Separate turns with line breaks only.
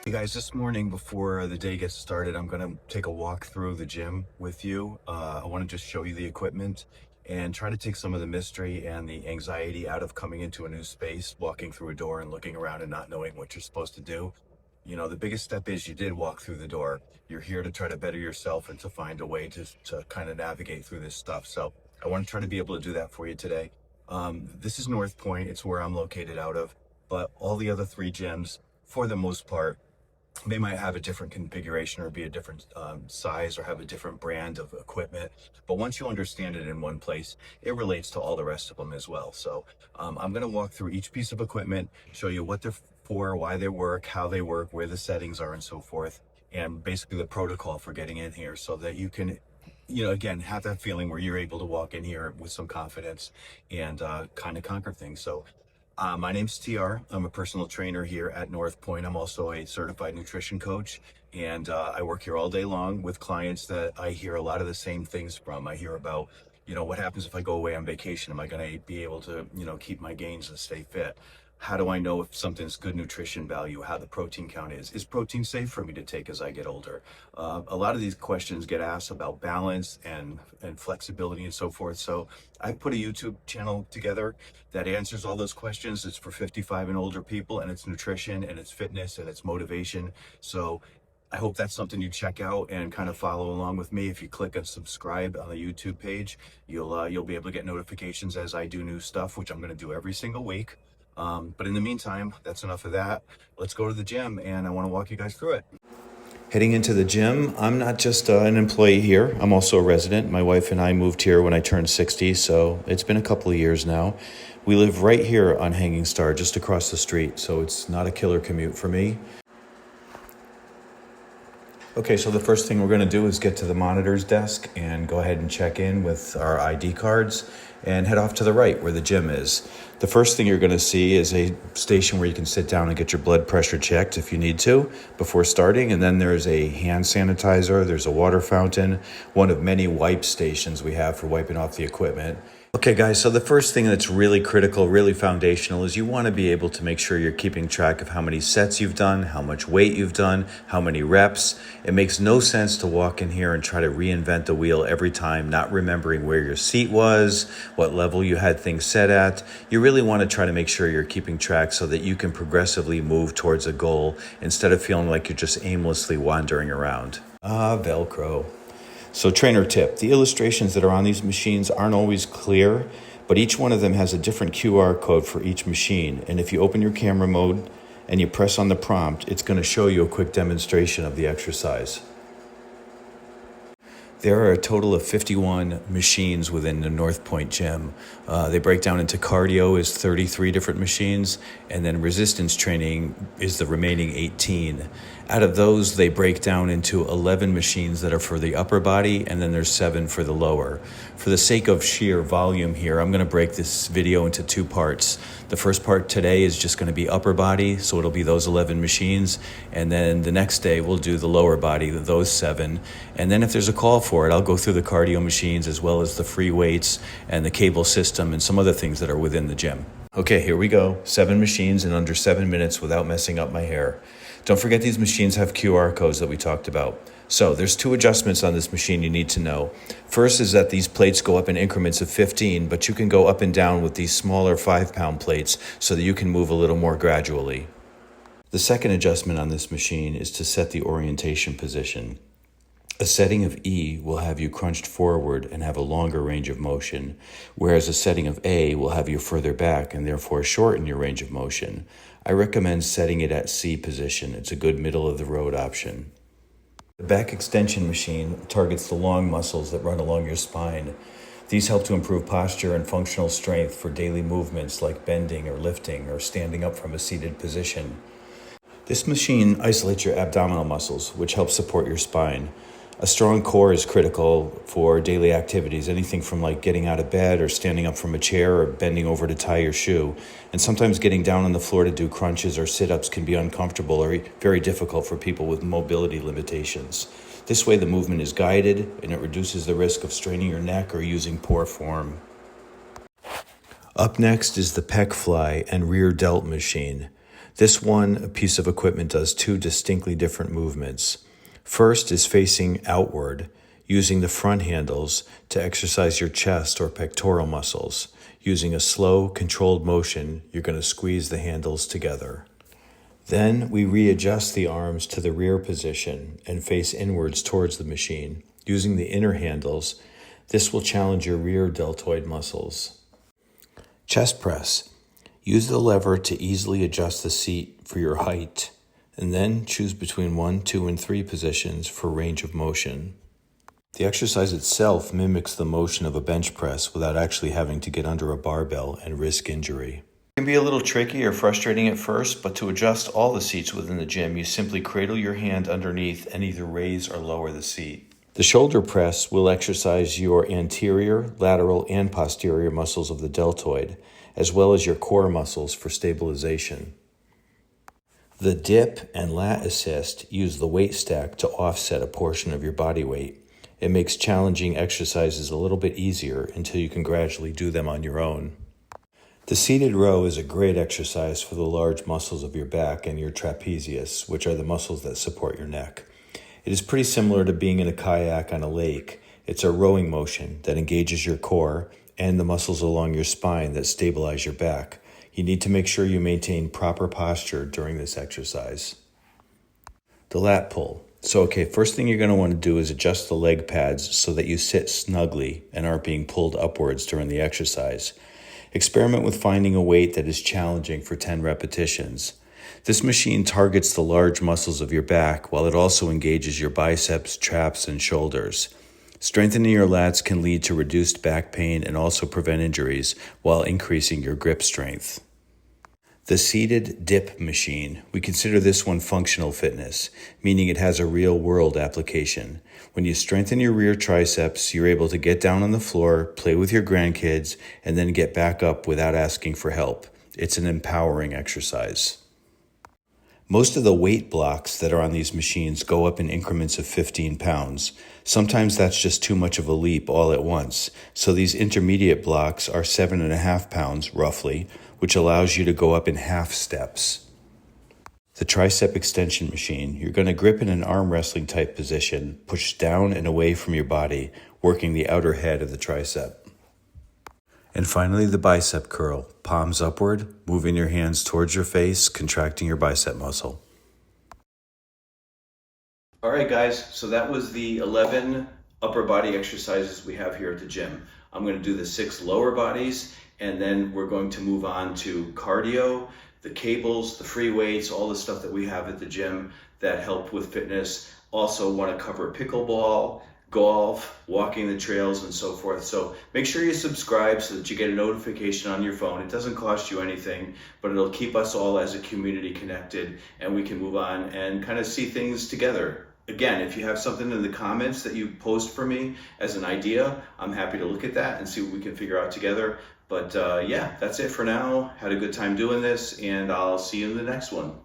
Hey guys, this morning before the day gets started, I'm going to take a walk through the gym with you. I want to just show you the equipment and try to take some of the mystery and the anxiety out of coming into a new space, walking through a door and looking around and not knowing what you're supposed to do. You know, the biggest step is you did walk through the door. You're here to try to better yourself and to find a way to kind of navigate through this stuff. So I want to try to be able to do that for you today. This is North Point. It's where I'm located out of, but all the other three gyms, for the most part, they might have a different configuration or be a different size or have a different brand of equipment. But once you understand it in one place, it relates to all the rest of them as well. So I'm going to walk through each piece of equipment, show you what they're for, why they work, how they work, where the settings are, and so forth. And basically the protocol for getting in here so that you can, again, have that feeling where you're able to walk in here with some confidence and kind of conquer things. So my name's TR. I'm a personal trainer here at North Point. I'm also a certified nutrition coach, and I work here all day long with clients that I hear a lot of the same things from. I hear about, what happens if I go away on vacation? Am I going to be able to, keep my gains and stay fit? How do I know if something's good nutrition value, how the protein count is? Is protein safe for me to take as I get older? A lot of these questions get asked about balance and flexibility and so forth. So I put a YouTube channel together that answers all those questions. It's for 55 and older people, and it's nutrition and it's fitness and it's motivation. So I hope that's something you check out and kind of follow along with me. If you click on subscribe on the YouTube page, you'll be able to get notifications as I do new stuff, which I'm going to do every single week. But in the meantime, that's enough of that. Let's go to the gym, and I want to walk you guys through it. Heading into the gym, I'm not just an employee here. I'm also a resident. My wife and I moved here when I turned 60, so it's been a couple of years now. We live right here on Hanging Star, just across the street, so it's not a killer commute for me. Okay, so the first thing we're going to do is get to the monitor's desk and go ahead and check in with our ID cards and head off to the right where the gym is. The first thing you're going to see is a station where you can sit down and get your blood pressure checked if you need to before starting. And then there's a hand sanitizer, there's a water fountain, one of many wipe stations we have for wiping off the equipment. Okay, guys, so the first thing that's really critical, really foundational, is you want to be able to make sure you're keeping track of how many sets you've done, how much weight you've done, how many reps. It makes no sense to walk in here and try to reinvent the wheel every time, not remembering where your seat was, what level you had things set at. You really want to try to make sure you're keeping track so that you can progressively move towards a goal instead of feeling like you're just aimlessly wandering around. Velcro. So trainer tip, the illustrations that are on these machines aren't always clear, but each one of them has a different QR code for each machine. And if you open your camera mode and you press on the prompt, it's going to show you a quick demonstration of the exercise. There are a total of 51 machines within the North Point gym. They break down into cardio is 33 different machines, and then resistance training is the remaining 18. Out of those, they break down into 11 machines that are for the upper body, and then there's 7 for the lower. For the sake of sheer volume here, I'm going to break this video into 2 parts. The first part today is just going to be upper body, so it'll be those 11 machines, and then the next day we'll do the lower body, those 7. And then if there's a call for it, I'll go through the cardio machines as well as the free weights and the cable system and some other things that are within the gym. Okay, here we go. 7 machines in under 7 minutes without messing up my hair. Don't forget these machines have QR codes that we talked about. So there's 2 adjustments on this machine you need to know. First is that these plates go up in increments of 15, but you can go up and down with these smaller 5-pound plates so that you can move a little more gradually. The second adjustment on this machine is to set the orientation position. A setting of E will have you crunched forward and have a longer range of motion, whereas a setting of A will have you further back and therefore shorten your range of motion. I recommend setting it at C position. It's a good middle-of-the-road option. The back extension machine targets the long muscles that run along your spine. These help to improve posture and functional strength for daily movements like bending or lifting or standing up from a seated position. This machine isolates your abdominal muscles, which helps support your spine. A strong core is critical for daily activities, anything from like getting out of bed or standing up from a chair or bending over to tie your shoe. And sometimes getting down on the floor to do crunches or sit-ups can be uncomfortable or very difficult for people with mobility limitations. This way the movement is guided and it reduces the risk of straining your neck or using poor form. Up next is the pec fly and rear delt machine. This one piece of equipment does two distinctly different movements. First is facing outward, using the front handles to exercise your chest or pectoral muscles. Using a slow, controlled motion, you're going to squeeze the handles together. Then we readjust the arms to the rear position and face inwards towards the machine. Using the inner handles, this will challenge your rear deltoid muscles. Chest press. Use the lever to easily adjust the seat for your height, and then choose between 1, 2, and 3 positions for range of motion. The exercise itself mimics the motion of a bench press without actually having to get under a barbell and risk injury. It can be a little tricky or frustrating at first, but to adjust all the seats within the gym, you simply cradle your hand underneath and either raise or lower the seat. The shoulder press will exercise your anterior, lateral, and posterior muscles of the deltoid, as well as your core muscles for stabilization. The dip and lat assist use the weight stack to offset a portion of your body weight. It makes challenging exercises a little bit easier until you can gradually do them on your own. The seated row is a great exercise for the large muscles of your back and your trapezius, which are the muscles that support your neck. It is pretty similar to being in a kayak on a lake. It's a rowing motion that engages your core and the muscles along your spine that stabilize your back. You need to make sure you maintain proper posture during this exercise. The lat pull. First thing you're going to want to do is adjust the leg pads so that you sit snugly and aren't being pulled upwards during the exercise. Experiment with finding a weight that is challenging for 10 repetitions. This machine targets the large muscles of your back while it also engages your biceps, traps, and shoulders. Strengthening your lats can lead to reduced back pain and also prevent injuries while increasing your grip strength. The seated dip machine. We consider this one functional fitness, meaning it has a real-world application. When you strengthen your rear triceps, you're able to get down on the floor, play with your grandkids, and then get back up without asking for help. It's an empowering exercise. Most of the weight blocks that are on these machines go up in increments of 15 pounds. Sometimes that's just too much of a leap all at once. So these intermediate blocks are 7.5 pounds, roughly, which allows you to go up in half steps. The tricep extension machine, you're going to grip in an arm wrestling type position, push down and away from your body, working the outer head of the tricep. And finally, the bicep curl, palms upward, moving your hands towards your face, contracting your bicep muscle. All right, guys, so that was the 11 upper body exercises we have here at the gym. I'm going to do the 6 lower bodies, and then we're going to move on to cardio, the cables, the free weights, all the stuff that we have at the gym that help with fitness. Also want to cover pickleball, golf, walking the trails, and so forth. So make sure you subscribe so that you get a notification on your phone. It doesn't cost you anything, but it'll keep us all as a community connected, and we can move on and kind of see things together. Again, if you have something in the comments that you post for me as an idea, I'm happy to look at that and see what we can figure out together. But yeah, that's it for now. Had a good time doing this, and I'll see you in the next one.